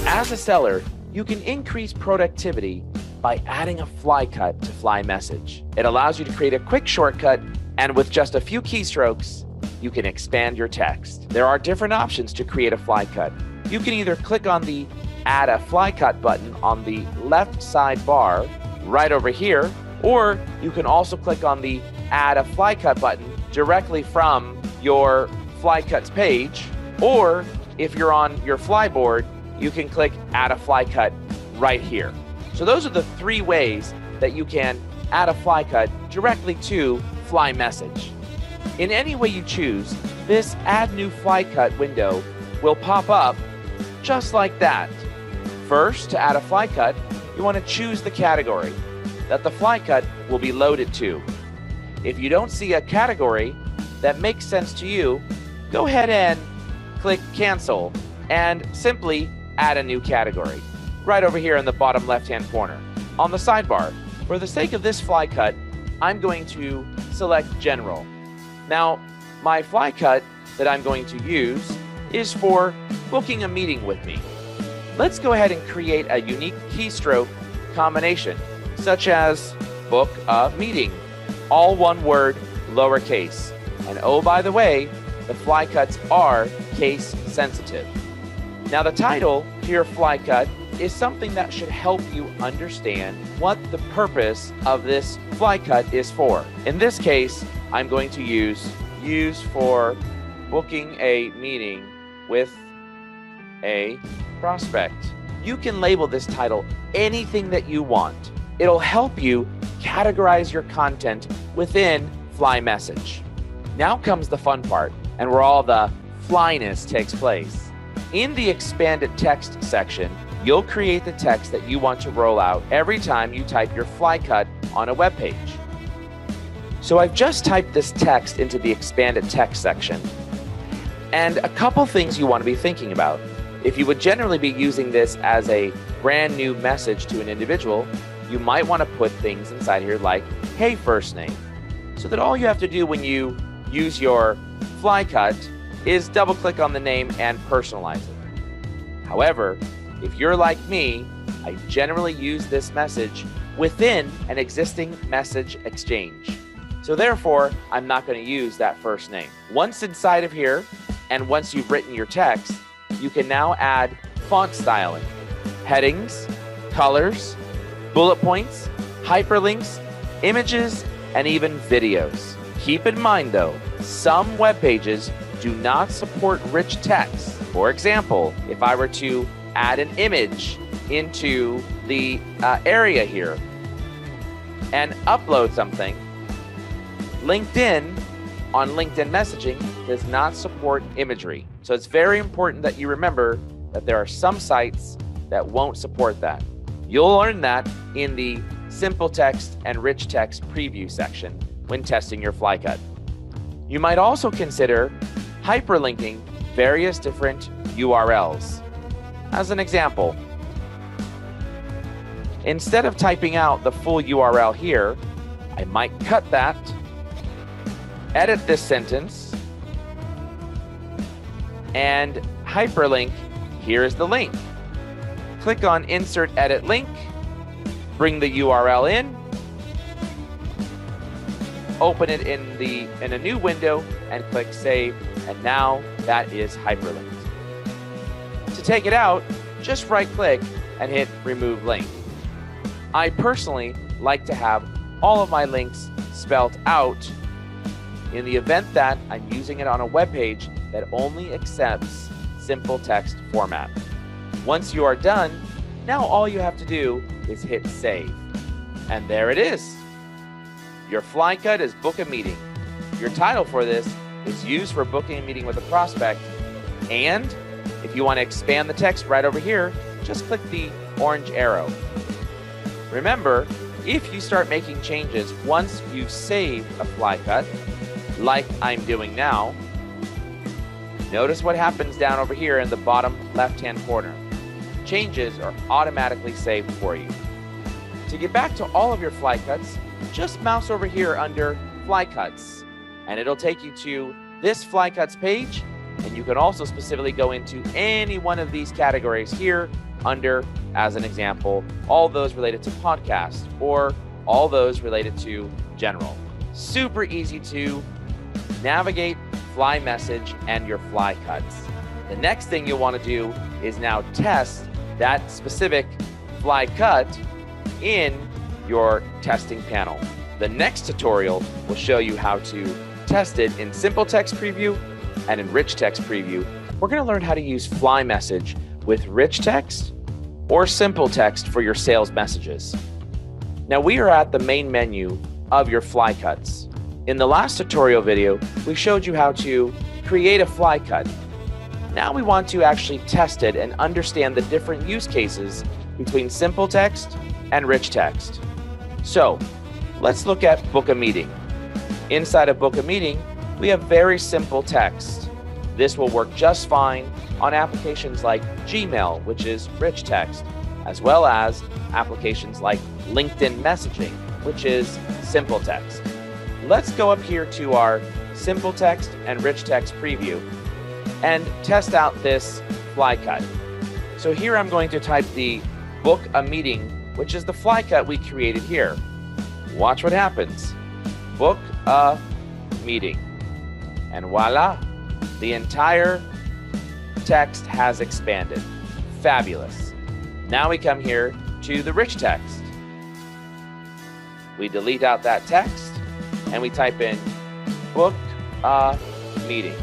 As a seller, you can increase productivity by adding a FlyCut to FlyMSG. It allows you to create a quick shortcut, and with just a few keystrokes, you can expand your text. There are different options to create a FlyCut. You can either click on the Add a FlyCut button on the left sidebar right over here, or you can also click on the Add a FlyCut button directly from your FlyCuts page, or if you're on your Flyboard, you can click Add a FlyCut right here. So those are the three ways that you can add a FlyCut directly to FlyMSG. In any way you choose, this Add New FlyCut window will pop up just like that. First, to add a FlyCut, you want to choose the category that the FlyCut will be loaded to. If you don't see a category that makes sense to you, go ahead and click Cancel and simply add a new category right over here in the bottom left-hand corner. On the sidebar, for the sake of this FlyCut, I'm going to select General. Now, my FlyCut that I'm going to use is for booking a meeting with me. Let's go ahead and create a unique keystroke combination, such as book a meeting, all one word, lowercase. And oh, by the way, the FlyCuts are case sensitive. Now, the title to your FlyCut is something that should help you understand what the purpose of this FlyCut is for. In this case, I'm going to use for booking a meeting with a prospect. You can label this title anything that you want. It'll help you categorize your content within FlyMSG. Now comes the fun part, and where all the flyness takes place. In the expanded text section, you'll create the text that you want to roll out every time you type your FlyCut on a web page. So I've just typed this text into the expanded text section. And a couple things you want to be thinking about. If you would generally be using this as a brand new message to an individual, you might want to put things inside here like, hey, first name. So that all you have to do when you use your FlyCut is double click on the name and personalize it. However, if you're like me, I generally use this message within an existing message exchange. So therefore, I'm not going to use that first name. Once inside of here, and once you've written your text, you can now add font styling, headings, colors, bullet points, hyperlinks, images, and even videos. Keep in mind though, some web pages do not support rich text. For example, if I were to add an image into the area here and upload something, LinkedIn on LinkedIn messaging does not support imagery. So it's very important that you remember that there are some sites that won't support that. You'll learn that in the simple text and rich text preview section when testing your FlyCut. You might also consider hyperlinking various different URLs. As an example, instead of typing out the full URL here, I might cut that, edit this sentence, and hyperlink. Here's the link. Click on Insert Edit Link, bring the URL in, open it in a new window, and click Save, and now that is hyperlinked. To take it out, just right-click and hit Remove Link. I personally like to have all of my links spelled out in the event that I'm using it on a web page that only accepts simple text format. Once you are done, now all you have to do is hit Save. And there it is. Your FlyCut is Book a Meeting. Your title for this is used for booking a meeting with a prospect. And if you want to expand the text right over here, just click the orange arrow. Remember, if you start making changes once you've saved a FlyCut, like I'm doing now, notice what happens down over here in the bottom left-hand corner. Changes are automatically saved for you. To get back to all of your FlyCuts, just mouse over here under FlyCuts, and it'll take you to this FlyCuts page, and you can also specifically go into any one of these categories here under, as an example, all those related to podcast or all those related to general. Super easy to navigate FlyMSG and your FlyCuts. The next thing you'll want to do is now test that specific FlyCut in your testing panel. The next tutorial will show you how to test it in Simple Text Preview and in Rich Text Preview. We're going to learn how to use FlyMSG with rich text or simple text for your sales messages. Now we are at the main menu of your FlyCuts. In the last tutorial video, we showed you how to create a FlyCut. Now we want to actually test it and understand the different use cases between simple text and rich text. So let's look at Book a Meeting. Inside of Book a Meeting, we have very simple text. This will work just fine on applications like Gmail, which is rich text, as well as applications like LinkedIn messaging, which is simple text. Let's go up here to our simple text and rich text preview and test out this FlyCut. So here I'm going to type the Book a Meeting, which is the FlyCut we created here. Watch what happens. Book a meeting. And voila, the entire text has expanded. Fabulous. Now we come here to the rich text. We delete out that text and we type in book a meeting.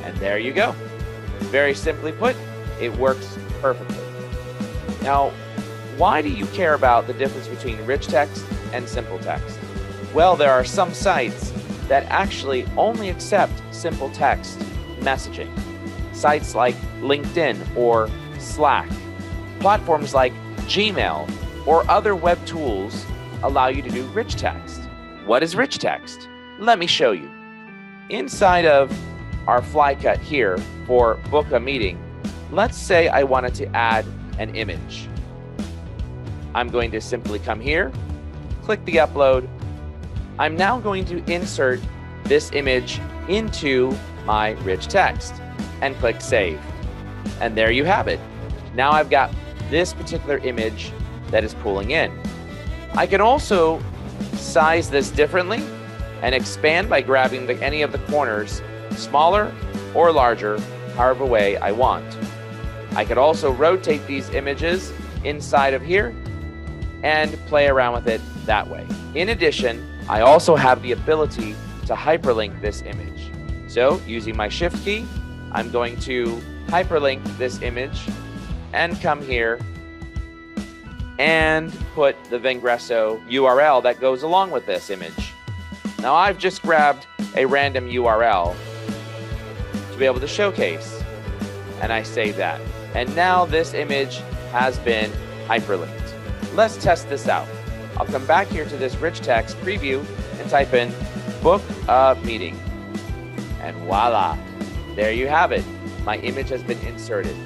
And there you go. Very simply put, it works perfectly. Now, why do you care about the difference between rich text and simple text? Well, there are some sites that actually only accept simple text messaging. Sites like LinkedIn or Slack. Platforms like Gmail or other web tools allow you to do rich text. What is rich text? Let me show you. Inside of our FlyCut here for Book a Meeting, let's say I wanted to add an image. I'm going to simply come here, click the upload. I'm now going to insert this image into my rich text and click save. And there you have it. Now I've got this particular image that is pulling in. I can also size this differently and expand by grabbing any of the corners, smaller or larger, however way I want. I could also rotate these images inside of here and play around with it that way. In addition, I also have the ability to hyperlink this image. So using my Shift key, I'm going to hyperlink this image and come here and put the Vingresso URL that goes along with this image. Now I've just grabbed a random URL to be able to showcase, and I save that. And now this image has been hyperlinked. Let's test this out. I'll come back here to this rich text preview and type in Book a Meeting. And voila, there you have it. My image has been inserted.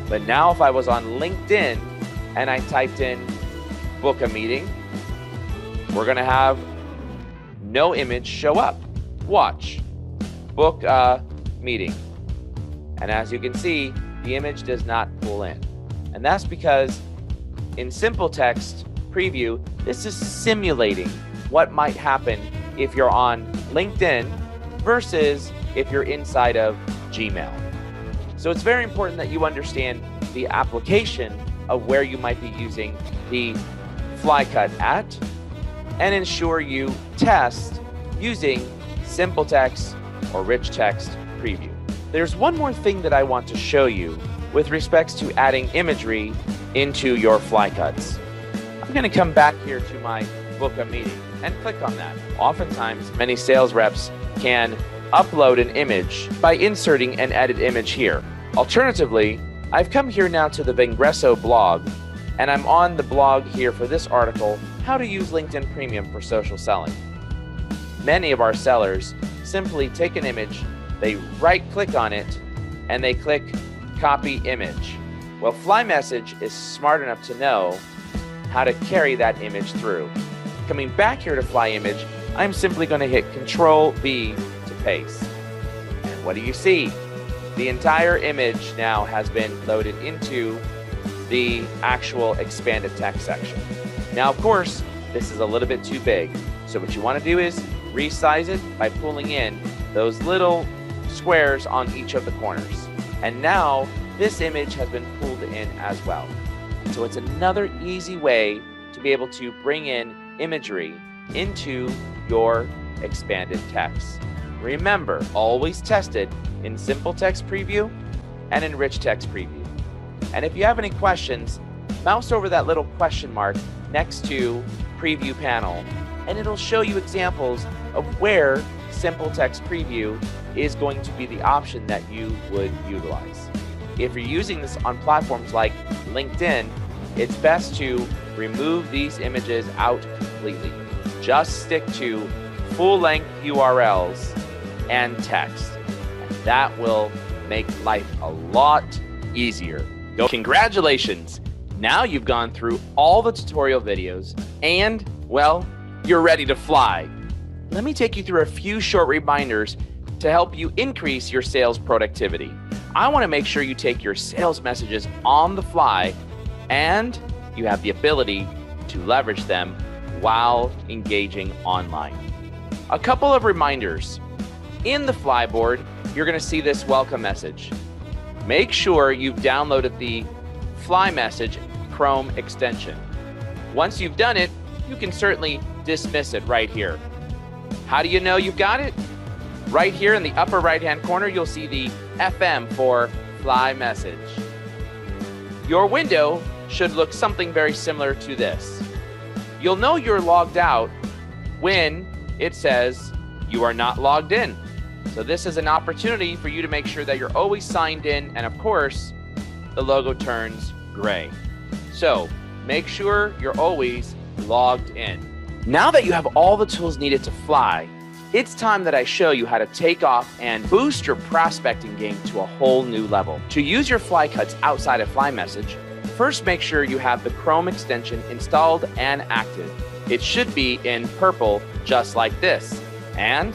But now if I was on LinkedIn and I typed in Book a Meeting, we're gonna have no image show up. Watch, Book a Meeting. And as you can see, the image does not pull in. And that's because in simple text preview, this is simulating what might happen if you're on LinkedIn versus if you're inside of Gmail. So it's very important that you understand the application of where you might be using the FlyCut at, and ensure you test using simple text or rich text preview. There's one more thing that I want to show you with respects to adding imagery into your FlyCuts. I'm going to come back here to my Book a Meeting and click on that. Oftentimes, many sales reps can upload an image by inserting an edit image here. Alternatively, I've come here now to the Vingresso blog, and I'm on the blog here for this article, How to Use LinkedIn Premium for Social Selling. Many of our sellers simply take an image, they right-click on it, and they click Copy Image. Well, FlyMSG is smart enough to know how to carry that image through. Coming back here to FlyImage, I'm simply going to hit Control-V to paste. And what do you see? The entire image now has been loaded into the actual expanded text section. Now, of course, this is a little bit too big. So what you want to do is resize it by pulling in those little squares on each of the corners. And now this image has been pulled in as well. So it's another easy way to be able to bring in imagery into your expanded text. Remember, always test it in simple text preview and in rich text preview. And if you have any questions, mouse over that little question mark next to preview panel, and it'll show you examples of where simple text preview is going to be the option that you would utilize. If you're using this on platforms like LinkedIn, it's best to remove these images out completely. Just stick to full-length URLs and text. And that will make life a lot easier. Congratulations! Now you've gone through all the tutorial videos and, well, you're ready to fly. Let me take you through a few short reminders to help you increase your sales productivity. I want to make sure you take your sales messages on the fly and you have the ability to leverage them while engaging online. A couple of reminders. In the Flyboard, you're going to see this welcome message. Make sure you've downloaded the FlyMSG Chrome extension. Once you've done it, you can certainly dismiss it right here. How do you know you've got it? Right here in the upper right-hand corner, you'll see the FM for FlyMSG. Your window should look something very similar to this. You'll know you're logged out when it says you are not logged in. So this is an opportunity for you to make sure that you're always signed in, and of course, the logo turns gray. So make sure you're always logged in. Now that you have all the tools needed to fly, it's time that I show you how to take off and boost your prospecting game to a whole new level. To use your FlyCuts outside of FlyMSG, first make sure you have the Chrome extension installed and active. It should be in purple, just like this, and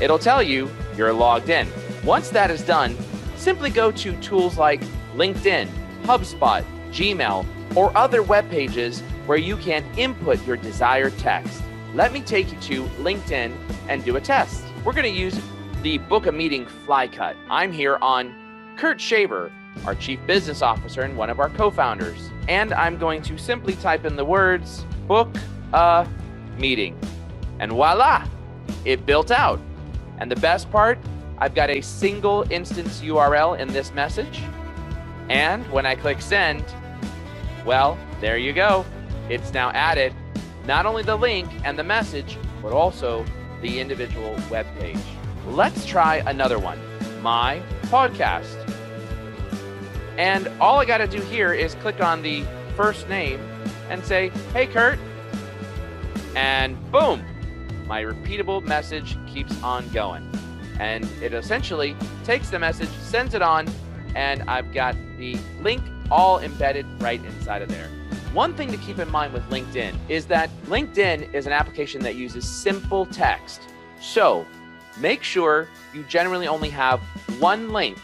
it'll tell you you're logged in. Once that is done, simply go to tools like LinkedIn, HubSpot, Gmail, or other web pages where you can input your desired text. Let me take you to LinkedIn and do a test. We're going to use the Book a Meeting FlyCut. I'm here on Kurt Shaver, our Chief Business Officer and one of our co-founders. And I'm going to simply type in the words, book a meeting. And voila, it built out. And the best part, I've got a single instance URL in this message. And when I click send, well, there you go. It's now added not only the link and the message, but also the individual web page. Let's try another one, my podcast. And all I got to do here is click on the first name and say, hey, Kurt. And boom, my repeatable message keeps on going. And it essentially takes the message, sends it on, and I've got the link all embedded right inside of there. One thing to keep in mind with LinkedIn is that LinkedIn is an application that uses simple text. So make sure you generally only have one link.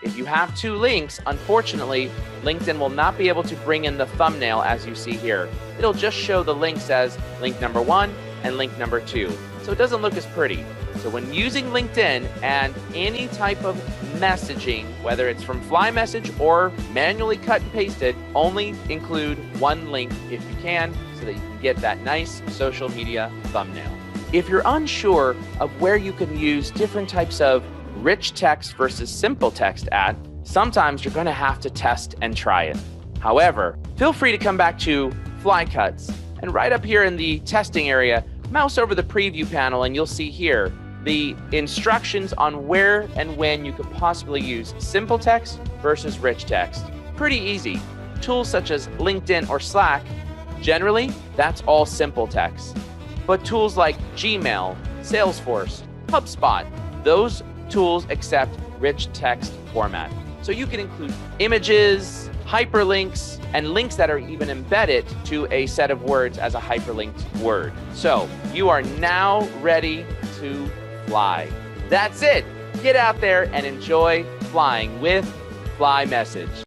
If you have two links, unfortunately, LinkedIn will not be able to bring in the thumbnail as you see here. It'll just show the links as link number 1 and link number 2. So it doesn't look as pretty. So when using LinkedIn and any type of messaging, whether it's from FlyMSG or manually cut and pasted, only include one link if you can so that you can get that nice social media thumbnail. If you're unsure of where you can use different types of rich text versus simple text at, sometimes you're going to have to test and try it. However, feel free to come back to FlyCuts and right up here in the testing area, mouse over the preview panel and you'll see here the instructions on where and when you could possibly use simple text versus rich text. Pretty easy. Tools such as LinkedIn or Slack, generally, that's all simple text. But tools like Gmail, Salesforce, HubSpot, those tools accept rich text format. So you can include images, hyperlinks, and links that are even embedded to a set of words as a hyperlinked word. So you are now ready to fly. That's it. Get out there and enjoy flying with FlyMSG.